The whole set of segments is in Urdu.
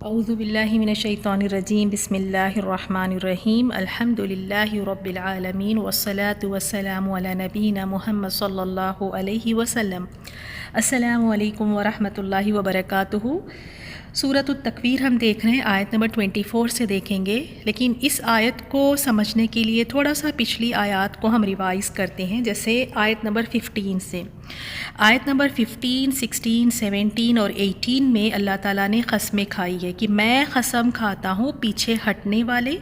اعوذ باللہ من الشیطان الرجیم بسم اللہ الرحمن الرحیم الحمد للہ رب العالمین والصلاة والسلام علی نبینا محمد صلی اللہ علیہ وسلم۔ السلام علیکم ورحمۃ اللہ وبرکاتہ۔ سورۃ التکویر ہم دیکھ رہے ہیں، آیت نمبر 24 سے دیکھیں گے، لیکن اس آیت کو سمجھنے کے لیے تھوڑا سا پچھلی آیات کو ہم ریوائز کرتے ہیں، جیسے آیت نمبر 15 سے۔ آیت نمبر 15، 16، 17 اور 18 میں اللہ تعالیٰ نے قسمیں کھائی ہے کہ میں قسم کھاتا ہوں پیچھے ہٹنے والے،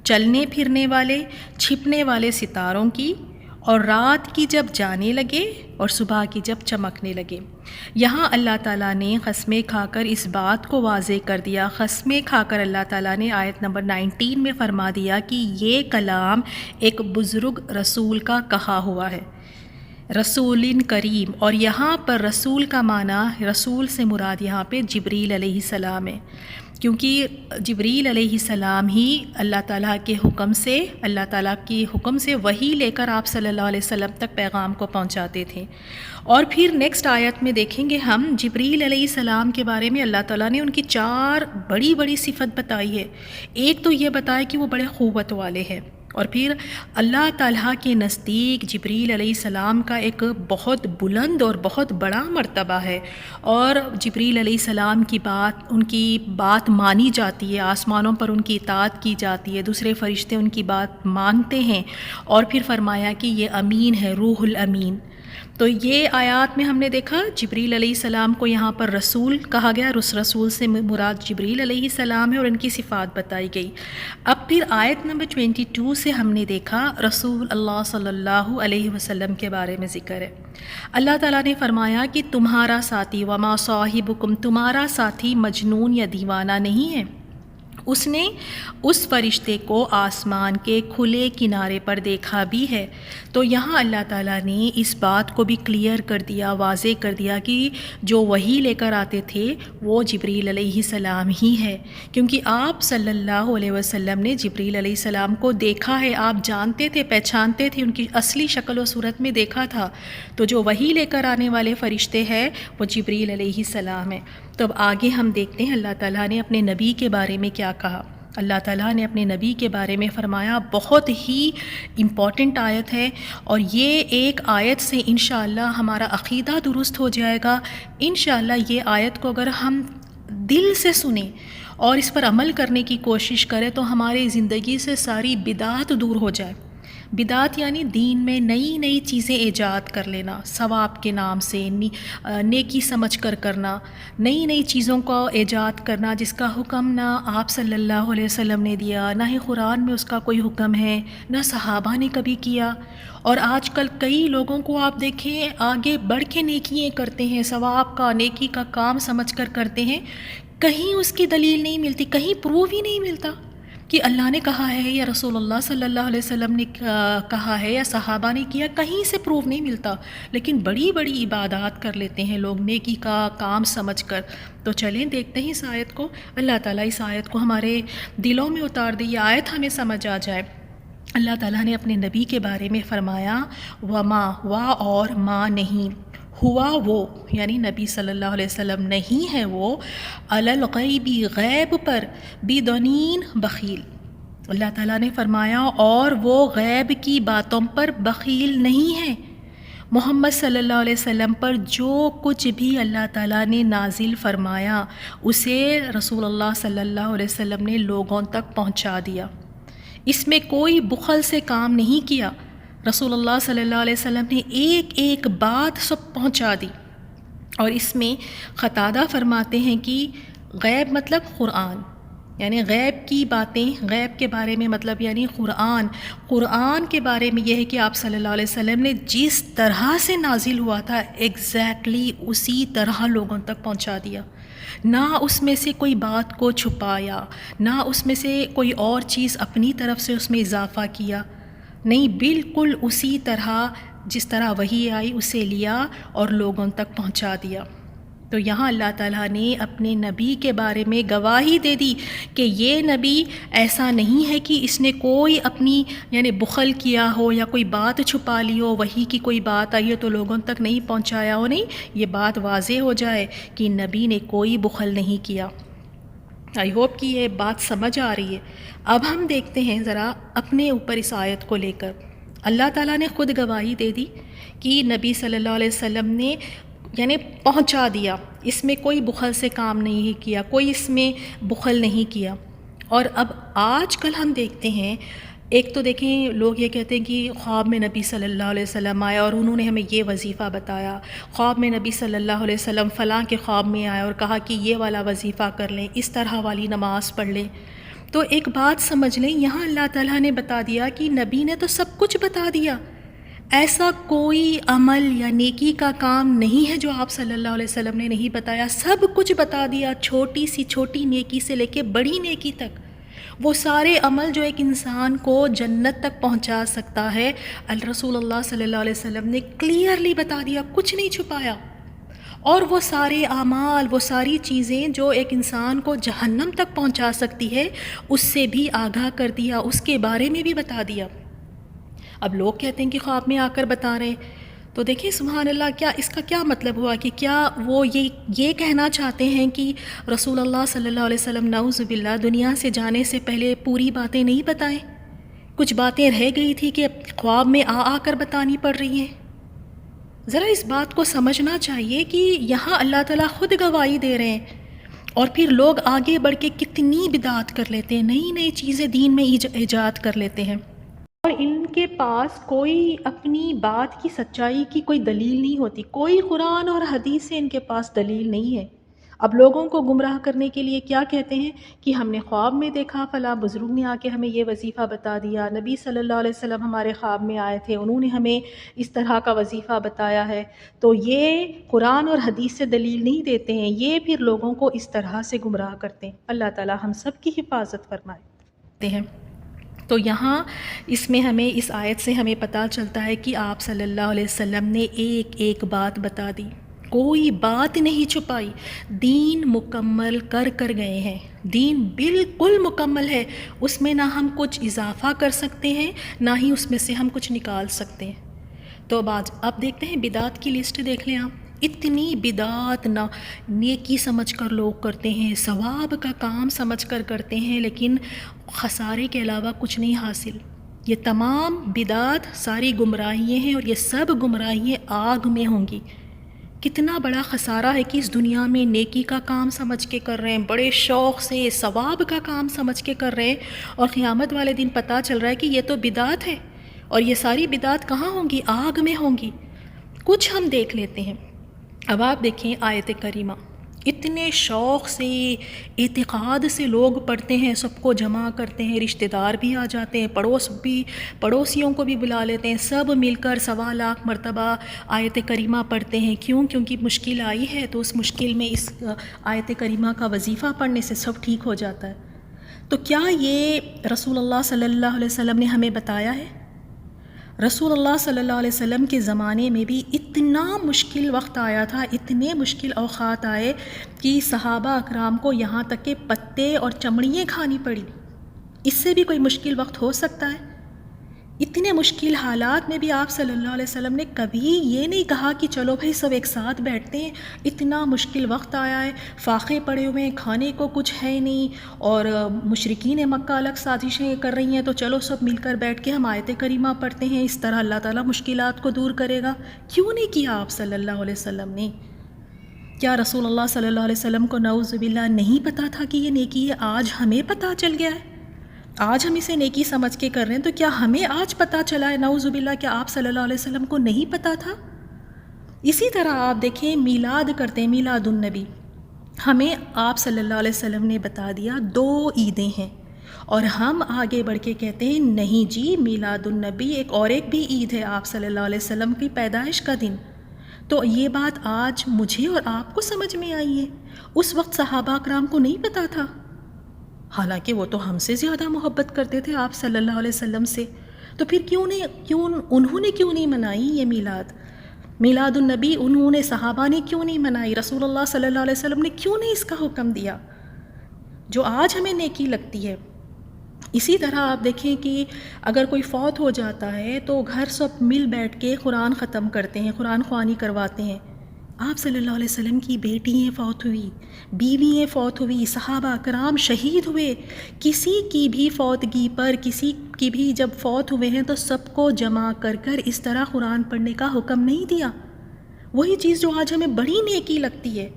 چلنے پھرنے والے، چھپنے والے ستاروں کی، اور رات کی جب جانے لگے اور صبح کی جب چمکنے لگے۔ یہاں اللہ تعالیٰ نے قسمیں کھا کر اس بات کو واضح کر دیا، قسمیں کھا کر اللہ تعالیٰ نے آیت نمبر 19 میں فرما دیا کہ یہ کلام ایک بزرگ رسول کا کہا ہوا ہے، رسول کریم۔ اور یہاں پر رسول کا معنی، رسول سے مراد یہاں پہ جبریل علیہ السلام ہے، کیونکہ جبریل علیہ السلام ہی اللہ تعالیٰ کے حکم سے، اللہ تعالیٰ کی حکم سے وحی لے کر آپ صلی اللہ علیہ وسلم تک پیغام کو پہنچاتے تھے۔ اور پھر نیکسٹ آیت میں دیکھیں گے ہم جبریل علیہ السلام کے بارے میں اللہ تعالیٰ نے ان کی 4 بڑی بڑی صفت بتائی ہے۔ ایک تو یہ بتایا کہ وہ بڑے قوت والے ہیں، اور پھر اللہ تعالیٰ کے نزدیک جبریل علیہ السلام کا ایک بہت بلند اور بہت بڑا مرتبہ ہے، اور جبریل علیہ السلام کی بات، ان کی بات مانی جاتی ہے، آسمانوں پر ان کی اطاعت کی جاتی ہے، دوسرے فرشتے ان کی بات مانتے ہیں۔ اور پھر فرمایا کہ یہ امین ہے، روح الامین۔ تو یہ آیات میں ہم نے دیکھا جبریل علیہ السلام کو یہاں پر رسول کہا گیا، رسول سے مراد جبریل علیہ السلام ہے، اور ان کی صفات بتائی گئی۔ اب پھر آیت نمبر 22 سے ہم نے دیکھا رسول اللہ صلی اللہ علیہ وسلم کے بارے میں ذکر ہے۔ اللہ تعالیٰ نے فرمایا کہ تمہارا ساتھی وما صاحبکم، تمہارا ساتھی مجنون یا دیوانہ نہیں ہے۔ اس نے اس فرشتے کو آسمان کے کھلے کنارے پر دیکھا بھی ہے۔ تو یہاں اللہ تعالیٰ نے اس بات کو بھی کلیئر کر دیا، واضح کر دیا کہ جو وحی لے کر آتے تھے وہ جبریل علیہ السلام ہی ہے، کیونکہ آپ صلی اللہ علیہ وسلم نے جبریل علیہ السلام کو دیکھا ہے، آپ جانتے تھے، پہچانتے تھے، ان کی اصلی شکل و صورت میں دیکھا تھا۔ تو جو وحی لے کر آنے والے فرشتے ہیں وہ جبریل علیہ السلام ہیں۔ تو اب آگے ہم دیکھتے ہیں اللہ تعالیٰ نے اپنے نبی کے بارے میں کیا کہا۔ اللہ تعالیٰ نے اپنے نبی کے بارے میں فرمایا، بہت ہی امپورٹنٹ آیت ہے، اور یہ ایک آیت سے انشاءاللہ ہمارا عقیدہ درست ہو جائے گا۔ انشاءاللہ یہ آیت کو اگر ہم دل سے سنیں اور اس پر عمل کرنے کی کوشش کریں تو ہماری زندگی سے ساری بدعات دور ہو جائے۔ بدعات یعنی دین میں نئی نئی چیزیں ایجاد کر لینا، ثواب کے نام سے نیکی سمجھ کر کرنا، نئی نئی چیزوں کو ایجاد کرنا جس کا حکم نہ آپ صلی اللہ علیہ وسلم نے دیا، نہ ہی قرآن میں اس کا کوئی حکم ہے، نہ صحابہ نے کبھی کیا۔ اور آج کل کئی لوگوں کو آپ دیکھیں آگے بڑھ کے نیکیاں کرتے ہیں، ثواب کا، نیکی کا کام سمجھ کر کرتے ہیں، کہیں اس کی دلیل نہیں ملتی، کہیں پروف ہی نہیں ملتا کہ اللہ نے کہا ہے یا رسول اللہ صلی اللہ علیہ وسلم نے کہا ہے یا صحابہ نے کیا، کہیں سے پروف نہیں ملتا، لیکن بڑی بڑی عبادات کر لیتے ہیں لوگ نیکی کا کام سمجھ کر۔ تو چلیں دیکھتے ہیں اس آیت کو، اللہ تعالیٰ اس آیت کو ہمارے دلوں میں اتار دے، یہ آیت ہمیں سمجھ آ جائے۔ اللہ تعالیٰ نے اپنے نبی کے بارے میں فرمایا وما، وا اور ما نہیں، ہوا وہ یعنی نبی صلی اللہ علیہ وسلم نہیں ہے وہ، علی الغیبی غیب پر، بدنین بخیل۔ اللہ تعالیٰ نے فرمایا اور وہ غیب کی باتوں پر بخیل نہیں ہے۔ محمد صلی اللہ علیہ وسلم پر جو کچھ بھی اللہ تعالیٰ نے نازل فرمایا اسے رسول اللہ صلی اللہ علیہ وسلم نے لوگوں تک پہنچا دیا، اس میں کوئی بخل سے کام نہیں کیا۔ رسول اللہ صلی اللہ علیہ وسلم نے ایک ایک بات سب پہنچا دی۔ اور اس میں قتادہ فرماتے ہیں کہ غیب مطلب قرآن، یعنی غیب کی باتیں، غیب کے بارے میں مطلب یعنی قرآن کے بارے میں یہ ہے کہ آپ صلی اللہ علیہ وسلم نے جس طرح سے نازل ہوا تھا ایگزیکٹلی اسی طرح لوگوں تک پہنچا دیا، نہ اس میں سے کوئی بات کو چھپایا، نہ اس میں سے کوئی اور چیز اپنی طرف سے اس میں اضافہ کیا، نہیں، بالکل اسی طرح جس طرح وحی آئی اسے لیا اور لوگوں تک پہنچا دیا۔ تو یہاں اللہ تعالیٰ نے اپنے نبی کے بارے میں گواہی دے دی کہ یہ نبی ایسا نہیں ہے کہ اس نے کوئی اپنی یعنی بخل کیا ہو یا کوئی بات چھپا لی ہو، وحی کی کوئی بات آئی ہے تو لوگوں تک نہیں پہنچایا ہو، نہیں، یہ بات واضح ہو جائے کہ نبی نے کوئی بخل نہیں کیا۔ آئی ہوپ کہ یہ بات سمجھ آ رہی ہے۔ اب ہم دیکھتے ہیں ذرا اپنے اوپر اس آیت کو لے کر۔ اللہ تعالیٰ نے خود گواہی دے دی کہ نبی صلی اللہ علیہ وسلم نے یعنی پہنچا دیا، اس میں کوئی بخل سے کام نہیں کیا، کوئی اس میں بخل نہیں کیا۔ اور اب آج کل ہم دیکھتے ہیں، ایک تو دیکھیں لوگ یہ کہتے ہیں کہ خواب میں نبی صلی اللہ علیہ وسلم آیا اور انہوں نے ہمیں یہ وظیفہ بتایا، خواب میں نبی صلی اللہ علیہ وسلم فلاں کے خواب میں آیا اور کہا کہ یہ والا وظیفہ کر لیں، اس طرح والی نماز پڑھ لیں۔ تو ایک بات سمجھ لیں، یہاں اللہ تعالیٰ نے بتا دیا کہ نبی نے تو سب کچھ بتا دیا، ایسا کوئی عمل یا نیکی کا کام نہیں ہے جو آپ صلی اللہ علیہ وسلم نے نہیں بتایا، سب کچھ بتا دیا، چھوٹی سی چھوٹی نیکی سے لے کے بڑی نیکی تک، وہ سارے عمل جو ایک انسان کو جنت تک پہنچا سکتا ہے، الرسول اللہ صلی اللہ علیہ وسلم نے کلیئرلی بتا دیا، کچھ نہیں چھپایا۔ اور وہ سارے اعمال، وہ ساری چیزیں جو ایک انسان کو جہنم تک پہنچا سکتی ہے، اس سے بھی آگاہ کر دیا، اس کے بارے میں بھی بتا دیا۔ اب لوگ کہتے ہیں کہ خواب میں آ کر بتا رہے ہیں، تو دیکھیں سبحان اللہ، کیا اس کا کیا مطلب ہوا کہ کیا وہ یہ کہنا چاہتے ہیں کہ رسول اللہ صلی اللہ علیہ وسلم نعوذ باللہ دنیا سے جانے سے پہلے پوری باتیں نہیں بتائیں، کچھ باتیں رہ گئی تھی کہ خواب میں آ کر بتانی پڑ رہی ہیں؟ ذرا اس بات کو سمجھنا چاہیے کہ یہاں اللہ تعالیٰ خود گواہی دے رہے ہیں، اور پھر لوگ آگے بڑھ کے کتنی بدعت کر لیتے ہیں، نئی نئی چیزیں دین میں ایجاد کر لیتے ہیں، اور ان کے پاس کوئی اپنی بات کی سچائی کی کوئی دلیل نہیں ہوتی، کوئی قرآن اور حدیث سے ان کے پاس دلیل نہیں ہے۔ اب لوگوں کو گمراہ کرنے کے لیے کیا کہتے ہیں کہ ہم نے خواب میں دیکھا، فلاں بزرگ نے آ کے ہمیں یہ وظیفہ بتا دیا، نبی صلی اللہ علیہ وسلم ہمارے خواب میں آئے تھے، انہوں نے ہمیں اس طرح کا وظیفہ بتایا ہے، تو یہ قرآن اور حدیث سے دلیل نہیں دیتے ہیں، یہ پھر لوگوں کو اس طرح سے گمراہ کرتے ہیں۔ اللہ تعالیٰ ہم سب کی حفاظت فرمائے ہیں۔ تو یہاں اس میں ہمیں اس آیت سے ہمیں پتہ چلتا ہے کہ آپ صلی اللہ علیہ وسلم نے ایک ایک بات بتا دی، کوئی بات نہیں چھپائی، دین مکمل کر گئے ہیں، دین بالکل مکمل ہے، اس میں نہ ہم کچھ اضافہ کر سکتے ہیں، نہ ہی اس میں سے ہم کچھ نکال سکتے ہیں۔ تو اب دیکھتے ہیں بدعت کی لسٹ دیکھ لیں آپ، اتنی بدعت نہ نیکی سمجھ کر لوگ کرتے ہیں، ثواب کا کام سمجھ کر کرتے ہیں، لیکن خسارے کے علاوہ کچھ نہیں حاصل۔ یہ تمام بدعت ساری گمراہیاں ہیں، اور یہ سب گمراہیاں آگ میں ہوں گی۔ کتنا بڑا خسارہ ہے کہ اس دنیا میں نیکی کا کام سمجھ کے کر رہے ہیں، بڑے شوق سے ثواب کا کام سمجھ کے کر رہے ہیں، اور قیامت والے دن پتہ چل رہا ہے کہ یہ تو بدعت ہے، اور یہ ساری بدعت کہاں ہوں گی؟ آگ میں ہوں گی۔ کچھ ہم دیکھ لیتے ہیں۔ اب آپ دیکھیں آیت کریمہ، اتنے شوق سے اعتقاد سے لوگ پڑھتے ہیں، سب کو جمع کرتے ہیں، رشتہ دار بھی آ جاتے ہیں، پڑوسیوں کو بھی بلا لیتے ہیں، سب مل کر 1.25 لاکھ مرتبہ آیت کریمہ پڑھتے ہیں۔ کیوں؟ کیونکہ مشکل آئی ہے، تو اس مشکل میں اس آیت کریمہ کا وظیفہ پڑھنے سے سب ٹھیک ہو جاتا ہے۔ تو کیا یہ رسول اللہ صلی اللہ علیہ وسلم نے ہمیں بتایا ہے؟ رسول اللہ صلی اللہ علیہ وسلم کے زمانے میں بھی اتنا مشکل وقت آیا تھا، اتنے مشکل اوقات آئے کہ صحابہ اکرام کو یہاں تک کہ پتے اور چمڑیاں کھانی پڑی۔ اس سے بھی کوئی مشکل وقت ہو سکتا ہے؟ اتنے مشکل حالات میں بھی آپ صلی اللہ علیہ وسلم نے کبھی یہ نہیں کہا کہ چلو بھائی سب ایک ساتھ بیٹھتے ہیں، اتنا مشکل وقت آیا ہے، فاقے پڑے ہوئے ہیں، کھانے کو کچھ ہے نہیں، اور مشرکین مکہ الگ سازشیں کر رہی ہیں، تو چلو سب مل کر بیٹھ کے ہم آیت کریمہ پڑھتے ہیں، اس طرح اللہ تعالیٰ مشکلات کو دور کرے گا۔ کیوں نہیں کیا آپ صلی اللہ علیہ وسلم نے؟ کیا رسول اللہ صلی اللہ علیہ وسلم کو نعوذ باللہ نہیں پتہ تھا کہ یہ نیکی ہے؟ آج ہمیں پتہ چل گیا ہے، آج ہم اسے نیکی سمجھ کے کر رہے ہیں، تو کیا ہمیں آج پتہ چلا ہے نعوذ باللہ کہ آپ صلی اللہ علیہ وسلم کو نہیں پتہ تھا؟ اسی طرح آپ دیکھیں میلاد کرتے ہیں، میلاد النبی، ہمیں آپ صلی اللہ علیہ وسلم نے بتا دیا 2 عیدیں ہیں، اور ہم آگے بڑھ کے کہتے ہیں نہیں جی میلاد النبی ایک بھی عید ہے، آپ صلی اللہ علیہ وسلم کی پیدائش کا دن۔ تو یہ بات آج مجھے اور آپ کو سمجھ میں آئی ہے، اس وقت صحابہ اکرام کو نہیں پتہ تھا، حالانکہ وہ تو ہم سے زیادہ محبت کرتے تھے آپ صلی اللہ علیہ وسلم سے۔ تو پھر انہوں نے کیوں نہیں منائی یہ میلاد النبی؟ انہوں نے صحابہ نے کیوں نہیں منائی؟ رسول اللہ صلی اللہ علیہ وسلم نے کیوں نہیں اس کا حکم دیا جو آج ہمیں نیکی لگتی ہے؟ اسی طرح آپ دیکھیں کہ اگر کوئی فوت ہو جاتا ہے تو گھر سب مل بیٹھ کے قرآن ختم کرتے ہیں، قرآن خوانی کرواتے ہیں۔ آپ صلی اللہ علیہ وسلم کی بیٹیاں فوت ہوئی، بیویاں فوت ہوئی، صحابہ کرام شہید ہوئے. کسی کی بھی فوتگی پر، کسی کی بھی جب فوت ہوئے ہیں تو سب کو جمع کر کر اس طرح قرآن پڑھنے کا حکم نہیں دیا. وہی چیز جو آج ہمیں بڑی نیکی لگتی ہے،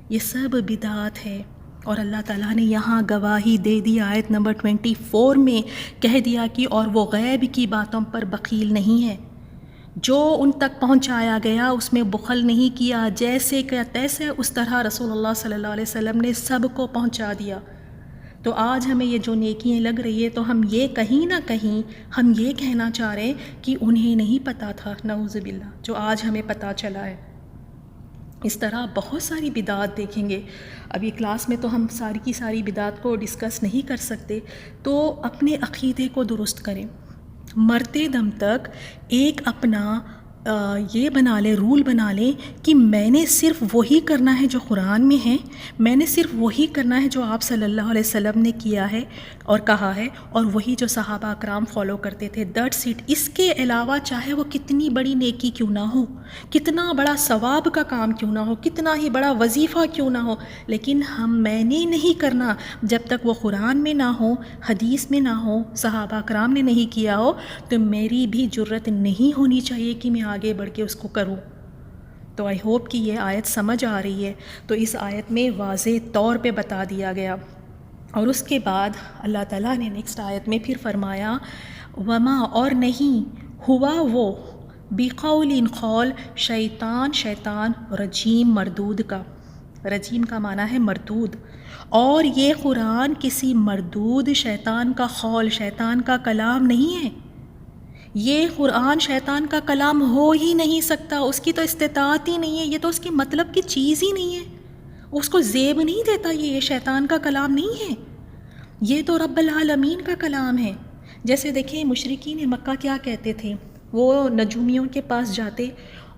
یہ سب بدعات ہے. اور اللہ تعالیٰ نے یہاں گواہی دے دی آیت نمبر 24 میں، کہہ دیا کہ اور وہ غیب کی باتوں پر بخیل نہیں ہے. جو ان تک پہنچایا گیا اس میں بخل نہیں کیا، جیسے کہ تیسے اس طرح رسول اللہ صلی اللہ علیہ وسلم نے سب کو پہنچا دیا. تو آج ہمیں یہ جو نیکیاں لگ رہی ہے تو ہم یہ کہیں نہ کہیں ہم یہ کہنا چاہ رہے ہیں کہ انہیں نہیں پتہ تھا، نعوذ باللہ، جو آج ہمیں پتہ چلا ہے. اس طرح بہت ساری بدعات دیکھیں گے. ابھی کلاس میں تو ہم ساری کی ساری بدعات کو ڈسکس نہیں کر سکتے، تو اپنے عقیدے کو درست کریں. مرتے دم تک ایک اپنا یہ بنا لیں، رول بنا لیں کہ میں نے صرف وہی کرنا ہے جو قرآن میں ہے، میں نے صرف وہی کرنا ہے جو آپ صلی اللہ علیہ وسلم نے کیا ہے اور کہا ہے، اور وہی جو صحابہ اکرام فالو کرتے تھے. That's it. اس کے علاوہ چاہے وہ کتنی بڑی نیکی کیوں نہ ہو، کتنا بڑا ثواب کا کام کیوں نہ ہو، کتنا ہی بڑا وظیفہ کیوں نہ ہو، لیکن میں نے نہیں کرنا جب تک وہ قرآن میں نہ ہو، حدیث میں نہ ہو، صحابہ اکرام نے نہیں کیا ہو، تو میری بھی جرت نہیں ہونی چاہیے کہ میں آگے بڑھ کے اس کو کروں. تو آئی ہوپ کہ یہ آیت سمجھ آ رہی ہے. تو اس آیت میں واضح طور پہ بتا دیا گیا. اور اس کے بعد اللہ تعالیٰ نے نیکسٹ آیت میں پھر فرمایا وما، اور نہیں ہوا وہ، بقول قول، شیطان رجیم مردود کا. رجیم کا معنی ہے مردود. اور یہ قرآن کسی مردود شیطان کا قول، شیطان کا کلام نہیں ہے. یہ قرآن شیطان کا کلام ہو ہی نہیں سکتا، اس کی تو استطاعت ہی نہیں ہے، یہ تو اس کے مطلب کی چیز ہی نہیں ہے، اس کو زیب نہیں دیتا. یہ شیطان کا کلام نہیں ہے، یہ تو رب العالمین کا کلام ہے. جیسے دیکھیں مشرکین مکہ کیا کہتے تھے، وہ نجومیوں کے پاس جاتے،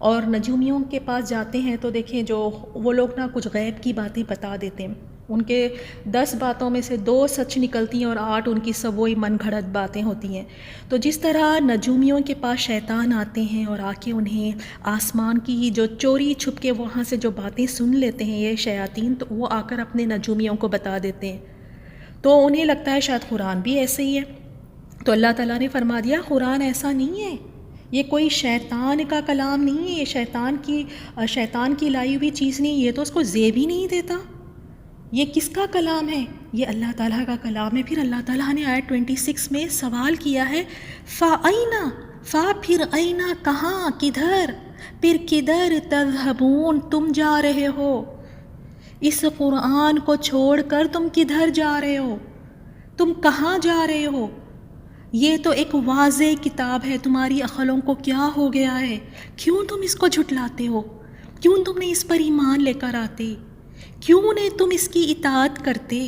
اور نجومیوں کے پاس جاتے ہیں تو دیکھیں جو وہ لوگ نا کچھ غیب کی باتیں بتا دیتے ہیں. ان کے 10 باتوں میں سے 2 سچ نکلتی ہیں اور 8 ان کی سب وہی من گھڑت باتیں ہوتی ہیں. تو جس طرح نجومیوں کے پاس شیطان آتے ہیں اور آ کے انہیں آسمان کی جو چوری چھپ کے وہاں سے جو باتیں سن لیتے ہیں یہ شیاطین، تو وہ آ کر اپنے نجومیوں کو بتا دیتے ہیں. تو انہیں لگتا ہے شاید قرآن بھی ایسے ہی ہے. تو اللہ تعالیٰ نے فرما دیا قرآن ایسا نہیں ہے، یہ کوئی شیطان کا کلام نہیں ہے، یہ شیطان کی لائی ہوئی چیز نہیں، یہ تو اس کو زیب ہی نہیں دیتا. یہ کس کا کلام ہے؟ یہ اللہ تعالیٰ کا کلام ہے. پھر اللہ تعالیٰ نے آیت 26 میں سوال کیا ہے فَأَيْنَ، پھر اینا کہاں، کدھر، پھر کدھر، تذہبون تم جا رہے ہو، اس قرآن کو چھوڑ کر تم کدھر جا رہے ہو، تم کہاں جا رہے ہو؟ یہ تو ایک واضح کتاب ہے، تمہاری عقلوں کو کیا ہو گیا ہے؟ کیوں تم اس کو جھٹلاتے ہو؟ کیوں تم نے اس پر ایمان لے کر آتے؟ کیوں نہیں تم اس کی اطاعت کرتے؟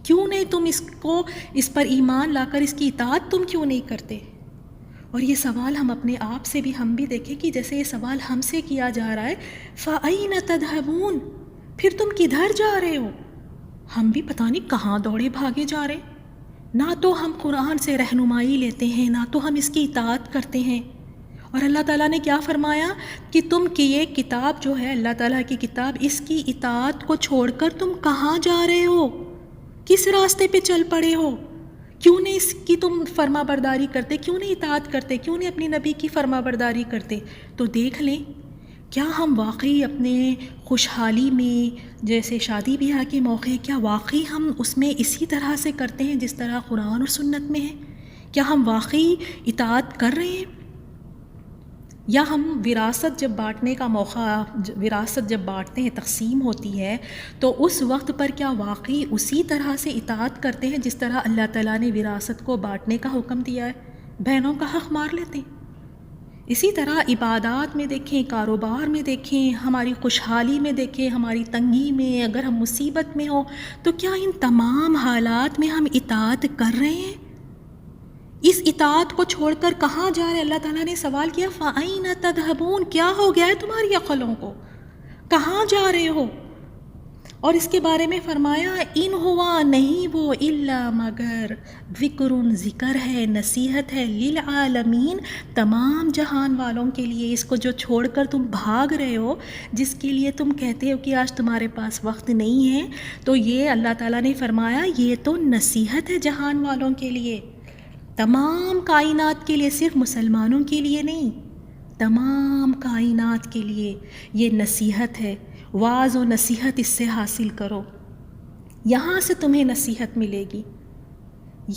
کیوں نہیں تم اس پر ایمان لا کر اس کی اطاعت تم کیوں نہیں کرتے؟ اور یہ سوال ہم اپنے آپ سے بھی ہم بھی دیکھیں کہ جیسے یہ سوال ہم سے کیا جا رہا ہے فَأَيْنَ تَذْهَبُونَ، پھر تم کدھر جا رہے ہو؟ ہم بھی پتہ نہیں کہاں دوڑے بھاگے جا رہے. نہ تو ہم قرآن سے رہنمائی لیتے ہیں، نہ تو ہم اس کی اطاعت کرتے ہیں. اور اللہ تعالیٰ نے کیا فرمایا کہ تم کی یہ کتاب جو ہے اللہ تعالیٰ کی کتاب، اس کی اطاعت کو چھوڑ کر تم کہاں جا رہے ہو؟ کس راستے پہ چل پڑے ہو؟ کیوں نہیں اس کی تم فرما برداری کرتے؟ کیوں نہیں اطاعت کرتے؟ کیوں نہیں اپنی نبی کی فرما برداری کرتے؟ تو دیکھ لیں کیا ہم واقعی اپنے خوشحالی میں، جیسے شادی بیاہ کے موقع، کیا واقعی ہم اس میں اسی طرح سے کرتے ہیں جس طرح قرآن اور سنت میں ہے؟ کیا ہم واقعی اطاعت کر رہے ہیں؟ یا ہم وراثت جب بانٹنے کا موقع، وراثت جب بانٹتے ہیں، تقسیم ہوتی ہے، تو اس وقت پر کیا واقعی اسی طرح سے اطاعت کرتے ہیں جس طرح اللہ تعالیٰ نے وراثت کو بانٹنے کا حکم دیا ہے؟ بہنوں کا حق مار لیتے ہیں. اسی طرح عبادات میں دیکھیں، کاروبار میں دیکھیں، ہماری خوشحالی میں دیکھیں، ہماری تنگی میں، اگر ہم مصیبت میں ہوں تو کیا ان تمام حالات میں ہم اطاعت کر رہے ہیں؟ اس اطاعت کو چھوڑ کر کہاں جا رہے ہیں؟ اللہ تعالیٰ نے سوال کیا فَأَيْنَ تَذْهَبُونَ، کیا ہو گیا ہے تمہاری عقلوں کو؟ کہاں جا رہے ہو؟ اور اس کے بارے میں فرمایا ان ہوا نہیں وہ الا مگر ذکر ذکر ہے، نصیحت ہے، للعالمین تمام جہان والوں کے لیے۔ اس کو جو چھوڑ کر تم بھاگ رہے ہو، جس کے لیے تم کہتے ہو کہ آج تمہارے پاس وقت نہیں ہے، تو یہ اللہ تعالیٰ نے فرمایا یہ تو نصیحت ہے جہان والوں کے لیے، تمام کائنات کے لیے، صرف مسلمانوں کے لیے نہیں، تمام کائنات کے لیے یہ نصیحت ہے۔ واعظ و نصیحت اس سے حاصل کرو، یہاں سے تمہیں نصیحت ملے گی،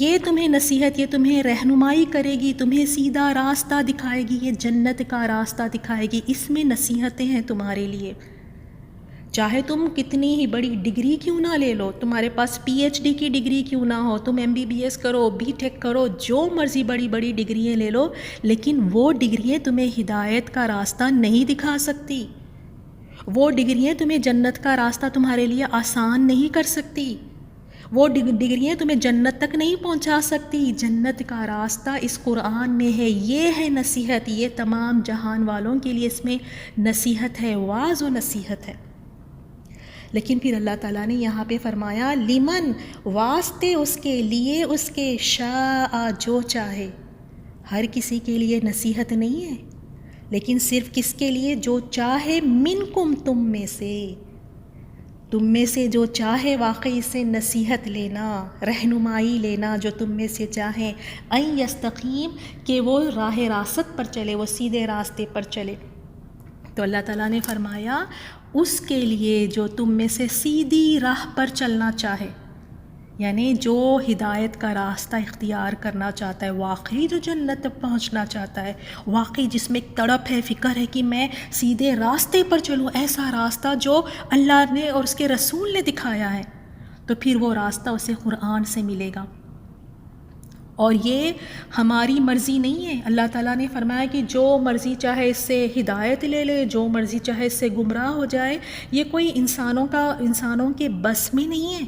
یہ تمہیں نصیحت، یہ تمہیں رہنمائی کرے گی، تمہیں سیدھا راستہ دکھائے گی، یہ جنت کا راستہ دکھائے گی، اس میں نصیحتیں ہیں تمہارے لیے۔ چاہے تم کتنی ہی بڑی ڈگری کیوں نہ لے لو، تمہارے پاس پی ایچ ڈی کی ڈگری کیوں نہ ہو، تم ایم بی بی ایس کرو، بی ٹیک کرو، جو مرضی بڑی بڑی ڈگریاں لے لو، لیکن وہ ڈگریاں تمہیں ہدایت کا راستہ نہیں دکھا سکتی، وہ ڈگریاں تمہیں جنت کا راستہ تمہارے لیے آسان نہیں کر سکتی، وہ ڈگریاں تمہیں جنت تک نہیں پہنچا سکتی۔ جنت کا راستہ اس قرآن میں ہے، یہ ہے نصیحت، یہ تمام جہان والوں کے لیے اس میں نصیحت ہے، واعظ و نصیحت ہے۔ لیکن پھر اللہ تعالیٰ نے یہاں پہ فرمایا لمن، واسطے اس کے لیے، اس کے شاء جو چاہے، ہر کسی کے لیے نصیحت نہیں ہے، لیکن صرف کس کے لیے؟ جو چاہے، منکم تم میں سے جو چاہے واقعی سے نصیحت لینا، رہنمائی لینا، جو تم میں سے چاہیں، ان یستقیم، کہ وہ راہ راست پر چلے، وہ سیدھے راستے پر چلے۔ تو اللہ تعالیٰ نے فرمایا اس کے لیے جو تم میں سے سیدھی راہ پر چلنا چاہے، یعنی جو ہدایت کا راستہ اختیار کرنا چاہتا ہے، واقعی جو جنت تک پہنچنا چاہتا ہے، واقعی جس میں ایک تڑپ ہے، فکر ہے کہ میں سیدھے راستے پر چلوں، ایسا راستہ جو اللہ نے اور اس کے رسول نے دکھایا ہے، تو پھر وہ راستہ اسے قرآن سے ملے گا۔ اور یہ ہماری مرضی نہیں ہے، اللہ تعالیٰ نے فرمایا کہ جو مرضی چاہے اس سے ہدایت لے لے، جو مرضی چاہے اس سے گمراہ ہو جائے، یہ کوئی انسانوں کے بس میں نہیں ہے۔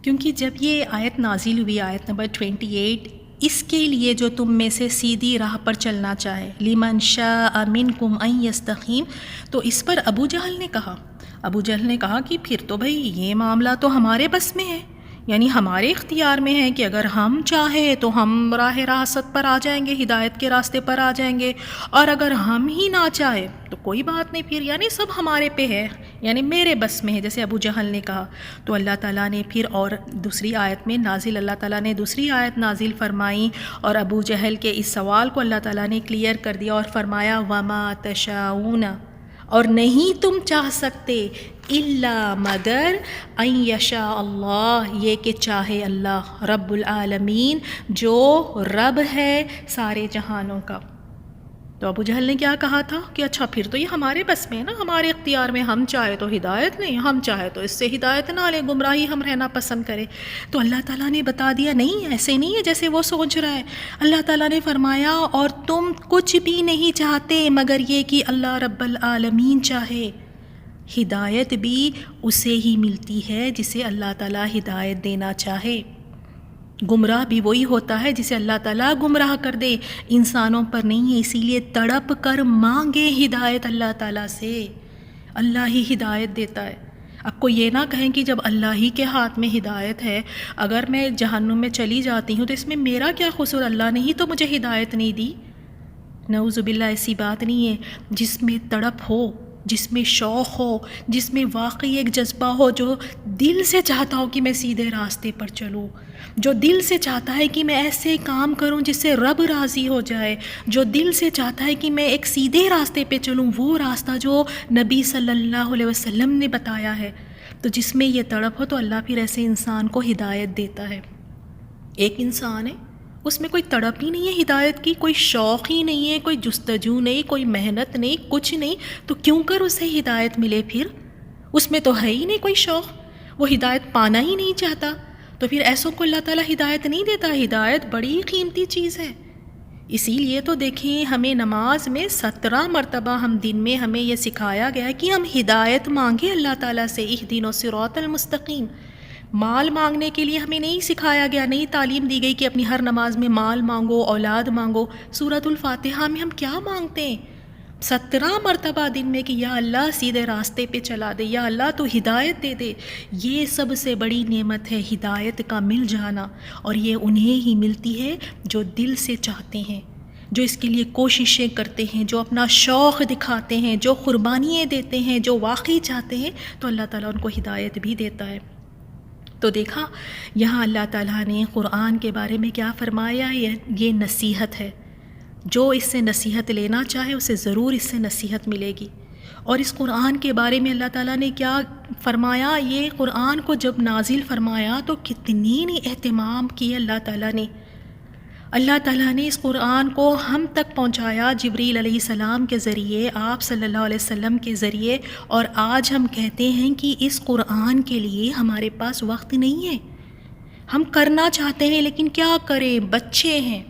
کیونکہ جب یہ آیت نازل ہوئی، آیت نمبر 28، اس کے لیے جو تم میں سے سیدھی راہ پر چلنا چاہے، لمن شاء منکم ان یستقیم، تو اس پر ابو جہل نے کہا کہ پھر تو بھائی یہ معاملہ تو ہمارے بس میں ہے، یعنی ہمارے اختیار میں ہے کہ اگر ہم چاہیں تو ہم راہ راست پر آ جائیں گے، ہدایت کے راستے پر آ جائیں گے، اور اگر ہم ہی نہ چاہیں تو کوئی بات نہیں، پھر یعنی سب ہمارے پہ ہے، یعنی میرے بس میں ہے، جیسے ابو جہل نے کہا۔ تو اللہ تعالیٰ نے پھر اور دوسری آیت میں اللہ تعالیٰ نے دوسری آیت نازل فرمائی، اور ابو جہل کے اس سوال کو اللہ تعالیٰ نے کلیئر کر دیا اور فرمایا وما تشاؤون، اور نہیں تم چاہ سکتے، الا مگر ان یشاء اللہ، یہ کہ چاہے اللہ، رب العالمین، جو رب ہے سارے جہانوں کا۔ تو ابو جہل نے کیا کہا تھا کہ اچھا پھر تو یہ ہمارے بس میں ہے نا، ہمارے اختیار میں، ہم چاہے تو ہدایت نہیں، ہم چاہے تو اس سے ہدایت نہ لیں، گمراہی ہم رہنا پسند کریں۔ تو اللہ تعالیٰ نے بتا دیا نہیں، ایسے نہیں ہے جیسے وہ سوچ رہا ہے۔ اللہ تعالیٰ نے فرمایا اور تم کچھ بھی نہیں چاہتے مگر یہ کہ اللہ رب العالمین چاہے۔ ہدایت بھی اسے ہی ملتی ہے جسے اللہ تعالیٰ ہدایت دینا چاہے، گمراہ بھی وہی ہوتا ہے جسے اللہ تعالیٰ گمراہ کر دے، انسانوں پر نہیں ہے۔ اسی لیے تڑپ کر مانگے ہدایت اللہ تعالیٰ سے، اللہ ہی ہدایت دیتا ہے۔ اب کوئی یہ نہ کہیں کہ جب اللہ ہی کے ہاتھ میں ہدایت ہے، اگر میں جہنم میں چلی جاتی ہوں تو اس میں میرا کیا قصور، اللہ نے ہی تو مجھے ہدایت نہیں دی۔ نعوذ باللہ، ایسی بات نہیں ہے۔ جس میں تڑپ ہو، جس میں شوق ہو، جس میں واقعی ایک جذبہ ہو، جو دل سے چاہتا ہو کہ میں سیدھے راستے پر چلوں، جو دل سے چاہتا ہے کہ میں ایسے کام کروں جس سے رب راضی ہو جائے، جو دل سے چاہتا ہے کہ میں ایک سیدھے راستے پہ چلوں، وہ راستہ جو نبی صلی اللہ علیہ وسلم نے بتایا ہے، تو جس میں یہ تڑپ ہو تو اللہ پھر ایسے انسان کو ہدایت دیتا ہے۔ ایک انسان ہے، اس میں کوئی تڑپ ہی نہیں ہے ہدایت کی، کوئی شوق ہی نہیں ہے، کوئی جستجو نہیں، کوئی محنت نہیں، کچھ نہیں، تو کیوں کر اسے ہدایت ملے؟ پھر اس میں تو ہے ہی نہیں کوئی شوق، وہ ہدایت پانا ہی نہیں چاہتا، تو پھر ایسوں کو اللہ تعالیٰ ہدایت نہیں دیتا۔ ہدایت بڑی قیمتی چیز ہے، اسی لیے تو دیکھیں ہمیں نماز میں 17 مرتبہ ہم دن میں ہمیں یہ سکھایا گیا ہے کہ ہم ہدایت مانگیں اللہ تعالیٰ سے، اہدنا الصراط المستقیم۔ مال مانگنے کے لیے ہمیں نہیں سکھایا گیا، نہیں تعلیم دی گئی کہ اپنی ہر نماز میں مال مانگو، اولاد مانگو۔ سورۃ الفاتحہ میں ہم کیا مانگتے ہیں؟ 17 مرتبہ دن میں کہ یا اللہ سیدھے راستے پہ چلا دے، یا اللہ تو ہدایت دے دے۔ یہ سب سے بڑی نعمت ہے ہدایت کا مل جانا، اور یہ انہیں ہی ملتی ہے جو دل سے چاہتے ہیں، جو اس کے لیے کوششیں کرتے ہیں، جو اپنا شوق دکھاتے ہیں، جو قربانیاں دیتے ہیں، جو واقعی چاہتے ہیں، تو اللہ تعالیٰ ان کو ہدایت بھی دیتا ہے۔ تو دیکھا یہاں اللہ تعالیٰ نے قرآن کے بارے میں کیا فرمایا، یہ نصیحت ہے۔ جو اس سے نصیحت لینا چاہے اسے ضرور اس سے نصیحت ملے گی۔ اور اس قرآن کے بارے میں اللہ تعالیٰ نے کیا فرمایا، یہ قرآن کو جب نازل فرمایا تو کتنی اہتمام کی اللہ تعالیٰ نے۔ اللہ تعالیٰ نے اس قرآن کو ہم تک پہنچایا جبریل علیہ السلام کے ذریعے، آپ صلی اللہ علیہ وسلم کے ذریعے، اور آج ہم کہتے ہیں کہ اس قرآن کے لیے ہمارے پاس وقت نہیں ہے۔ ہم کرنا چاہتے ہیں لیکن کیا کریں، بچے ہیں۔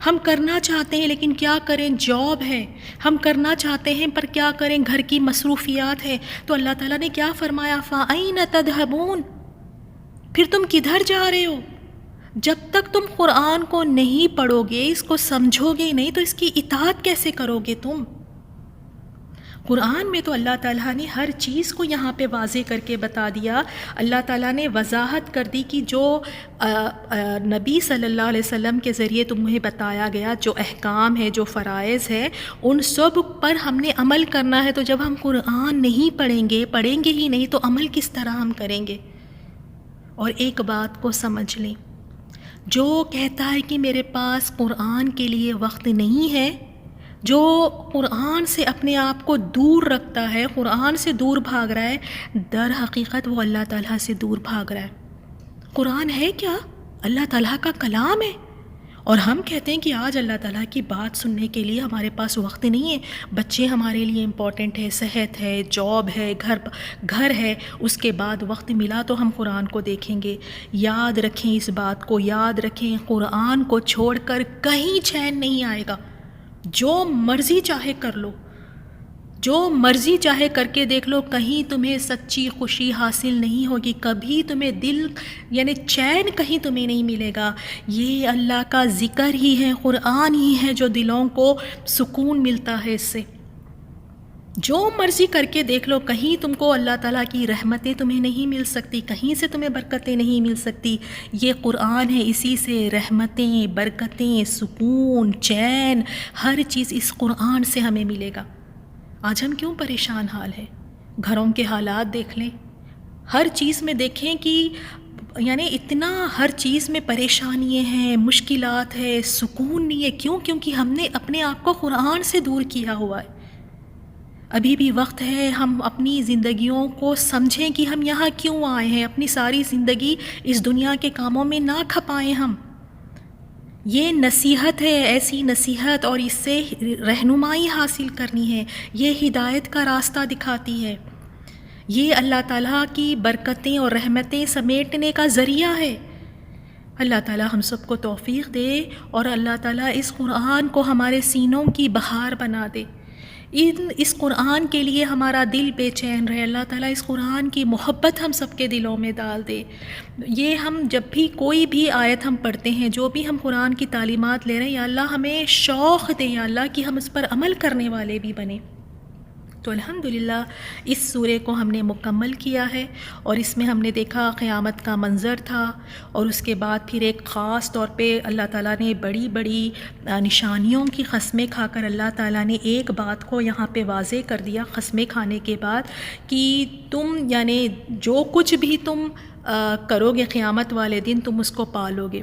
ہم کرنا چاہتے ہیں لیکن کیا کریں، جاب ہے۔ ہم کرنا چاہتے ہیں پر کیا کریں، گھر کی مصروفیات ہے۔ تو اللہ تعالیٰ نے کیا فرمایا، فَأَيْنَ تَذْهَبُونَ، پھر تم کدھر جا رہے ہو؟ جب تک تم قرآن کو نہیں پڑھو گے، اس کو سمجھو گے نہیں، تو اس کی اطاعت کیسے کرو گے تم؟ قرآن میں تو اللہ تعالیٰ نے ہر چیز کو یہاں پہ واضح کر کے بتا دیا۔ اللہ تعالیٰ نے وضاحت کر دی کہ جو نبی صلی اللہ علیہ وسلم کے ذریعے تمہیں بتایا گیا جو احکام ہے، جو فرائض ہے، ان سب پر ہم نے عمل کرنا ہے۔ تو جب ہم قرآن نہیں پڑھیں گے ہی نہیں، تو عمل کس طرح ہم کریں گے؟ اور ایک بات کو سمجھ لیں، جو کہتا ہے کہ میرے پاس قرآن کے لیے وقت نہیں ہے، جو قرآن سے اپنے آپ کو دور رکھتا ہے، قرآن سے دور بھاگ رہا ہے، در حقیقت وہ اللہ تعالیٰ سے دور بھاگ رہا ہے۔ قرآن ہے کیا؟ اللہ تعالیٰ کا کلام ہے، اور ہم کہتے ہیں کہ آج اللہ تعالیٰ کی بات سننے کے لیے ہمارے پاس وقت نہیں ہے۔ بچے ہمارے لیے امپورٹنٹ ہے، صحت ہے، جاب ہے، گھر ہے، اس کے بعد وقت ملا تو ہم قرآن کو دیکھیں گے۔ یاد رکھیں، اس بات کو یاد رکھیں، قرآن کو چھوڑ کر کہیں چین نہیں آئے گا۔ جو مرضی چاہے کر لو، جو مرضی چاہے کر کے دیکھ لو، کہیں تمہیں سچی خوشی حاصل نہیں ہوگی، کبھی تمہیں دل چین کہیں تمہیں نہیں ملے گا۔ یہ اللہ کا ذکر ہی ہے، قرآن ہی ہے جو دلوں کو سکون ملتا ہے اس سے۔ جو مرضی کر کے دیکھ لو، کہیں تم کو اللہ تعالیٰ کی رحمتیں تمہیں نہیں مل سکتی، کہیں سے تمہیں برکتیں نہیں مل سکتی۔ یہ قرآن ہے، اسی سے رحمتیں، برکتیں، سکون، چین، ہر چیز اس قرآن سے ہمیں ملے گا۔ آج ہم کیوں پریشان حال ہیں؟ گھروں کے حالات دیکھ لیں، ہر چیز میں دیکھیں کہ اتنا ہر چیز میں پریشانیاں ہیں، مشکلات ہے، سکون نہیں ہے۔ کیوں؟ کیونکہ ہم نے اپنے آپ کو قرآن سے دور کیا ہوا ہے۔ ابھی بھی وقت ہے ہم اپنی زندگیوں کو سمجھیں کہ ہم یہاں کیوں آئے ہیں، اپنی ساری زندگی اس دنیا کے کاموں میں نہ کھپائیں ہم۔ یہ نصیحت ہے، ایسی نصیحت، اور اس سے رہنمائی حاصل کرنی ہے۔ یہ ہدایت کا راستہ دکھاتی ہے، یہ اللہ تعالیٰ کی برکتیں اور رحمتیں سمیٹنے کا ذریعہ ہے۔ اللہ تعالیٰ ہم سب کو توفیق دے، اور اللہ تعالیٰ اس قرآن کو ہمارے سینوں کی بہار بنا دے۔ اس قرآن کے لیے ہمارا دل بے چین رہے، اللہ تعالیٰ اس قرآن کی محبت ہم سب کے دلوں میں ڈال دے۔ یہ ہم جب بھی کوئی بھی آیت ہم پڑھتے ہیں، جو بھی ہم قرآن کی تعلیمات لے رہے ہیں، یا اللہ ہمیں شوق دے، یا اللہ کہ ہم اس پر عمل کرنے والے بھی بنیں۔ تو الحمدللہ اس سورے کو ہم نے مکمل کیا ہے، اور اس میں ہم نے دیکھا قیامت کا منظر تھا، اور اس کے بعد پھر ایک خاص طور پہ اللہ تعالیٰ نے بڑی بڑی نشانیوں کی قسمیں کھا کر اللہ تعالیٰ نے ایک بات کو یہاں پہ واضح کر دیا قسمیں کھانے کے بعد، کہ تم جو کچھ بھی تم کرو گے قیامت والے دن، تم اس کو پالو گے۔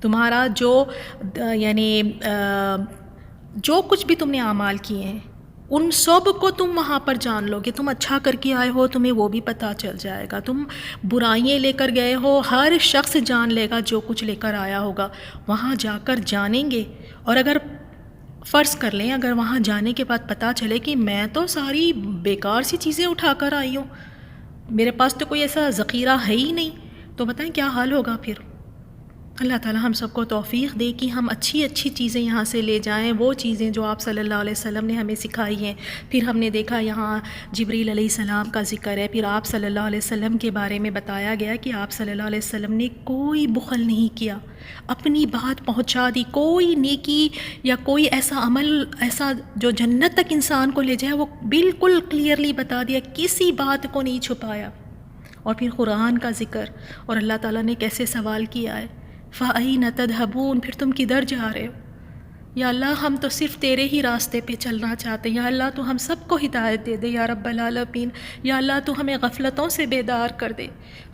تمہارا جو کچھ بھی تم نے اعمال کیے ہیں، ان سب کو تم وہاں پر جان لو گے۔ تم اچھا کر کے آئے ہو، تمہیں وہ بھی پتہ چل جائے گا۔ تم برائیاں لے کر گئے ہو، ہر شخص جان لے گا جو کچھ لے کر آیا ہوگا، وہاں جا کر جانیں گے۔ اور اگر فرض کر لیں، اگر وہاں جانے کے بعد پتہ چلے کہ میں تو ساری بیکار سی چیزیں اٹھا کر آئی ہوں، میرے پاس تو کوئی ایسا ذخیرہ ہے ہی نہیں، تو بتائیں کیا حال ہوگا پھر؟ اللہ تعالی ہم سب کو توفیق دے کہ ہم اچھی اچھی چیزیں یہاں سے لے جائیں، وہ چیزیں جو آپ صلی اللہ علیہ وسلم نے ہمیں سکھائی ہیں۔ پھر ہم نے دیکھا یہاں جبریل علیہ السلام کا ذکر ہے، پھر آپ صلی اللہ علیہ وسلم کے بارے میں بتایا گیا کہ آپ صلی اللہ علیہ وسلم نے کوئی بخل نہیں کیا، اپنی بات پہنچا دی، کوئی نیکی یا کوئی ایسا عمل ایسا جو جنت تک انسان کو لے جائے وہ بالکل کلیئرلی بتا دیا، کسی بات کو نہیں چھپایا۔ اور پھر قرآن کا ذکر، اور اللہ تعالیٰ نے کیسے سوال کیا ہے، فَأَيْنَ تَذْهَبُونَ، پھر تم کدھر جا رہے ہو؟ یا اللہ ہم تو صرف تیرے ہی راستے پہ چلنا چاہتے ہیں، یا اللہ تو ہم سب کو ہدایت دے دے یا رب العالمین، یا اللہ تو ہمیں غفلتوں سے بیدار کر دے۔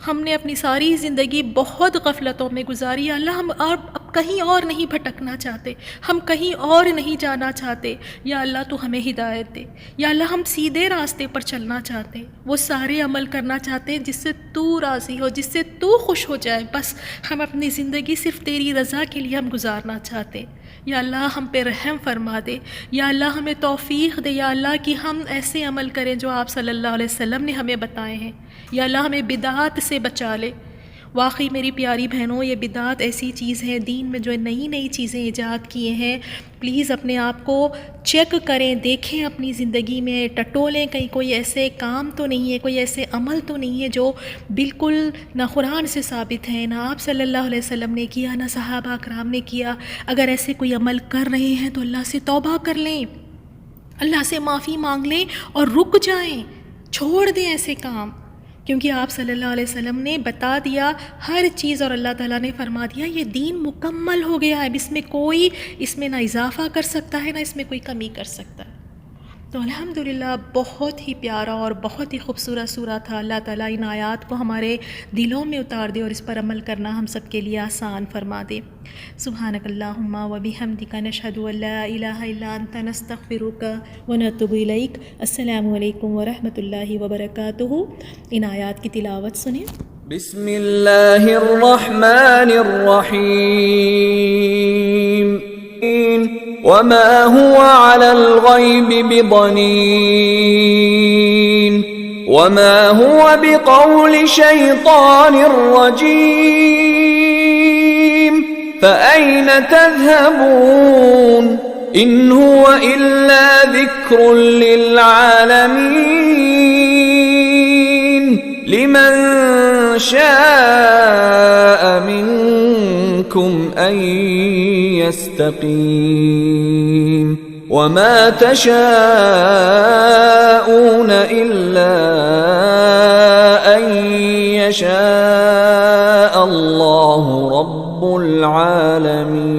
ہم نے اپنی ساری زندگی بہت غفلتوں میں گزاری، یا اللہ ہم اب کہیں اور نہیں بھٹکنا چاہتے، ہم کہیں اور نہیں جانا چاہتے، یا اللہ تو ہمیں ہدایت دے، یا اللہ ہم سیدھے راستے پر چلنا چاہتے ہیں، وہ سارے عمل کرنا چاہتے ہیں جس سے تو راضی ہو، جس سے تو خوش ہو جائے، بس ہم اپنی زندگی صرف تیری رضا کے لیے ہم گزارنا چاہتے ہیں۔ یا اللہ ہم پہ رحم فرما دے، یا اللہ ہمیں توفیق دے، یا اللہ کہ ہم ایسے عمل کریں جو آپ صلی اللہ علیہ وسلم نے ہمیں بتائے ہیں، یا اللہ ہمیں بدعات سے بچا لے۔ واقعی میری پیاری بہنوں، یہ بدعات ایسی چیز ہے دین میں جو نئی نئی چیزیں ایجاد کیے ہیں، پلیز اپنے آپ کو چیک کریں، دیکھیں اپنی زندگی میں، ٹٹولیں کہیں کوئی ایسے کام تو نہیں ہے، کوئی ایسے عمل تو نہیں ہے جو بالکل نہ قرآن سے ثابت ہے، نہ آپ صلی اللہ علیہ وسلم نے کیا، نہ صحابہ کرام نے کیا۔ اگر ایسے کوئی عمل کر رہے ہیں تو اللہ سے توبہ کر لیں، اللہ سے معافی مانگ لیں اور رک جائیں، چھوڑ دیں ایسے کام، کیونکہ آپ صلی اللہ علیہ وسلم نے بتا دیا ہر چیز، اور اللہ تعالیٰ نے فرما دیا یہ دین مکمل ہو گیا ہے، اس میں نہ اضافہ کر سکتا ہے نہ اس میں کوئی کمی کر سکتا ہے۔ تو الحمدللہ بہت ہی پیارا اور بہت ہی خوبصورت سورہ تھا۔ اللہ تعالیٰ ان آیات کو ہمارے دلوں میں اتار دے اور اس پر عمل کرنا ہم سب کے لیے آسان فرما دے۔ سبحانک اللہم و بحمدک، نشہد ان لا الہ الا انت، نستغفرک و نتوب الیک۔ السلام علیکم ورحمۃ اللہ وبرکاتہ۔ ان آیات کی تلاوت سنیں۔ بسم اللہ الرحمن الرحیم، وما هو على الغيب بضنين وما هو بقول شيطان رجيم فأين تذهبون إن هو إلا ذكر للعالمين لمن شاء منكم أن يستقيم وما تشاءون إلا أن يشاء الله رب العالمين۔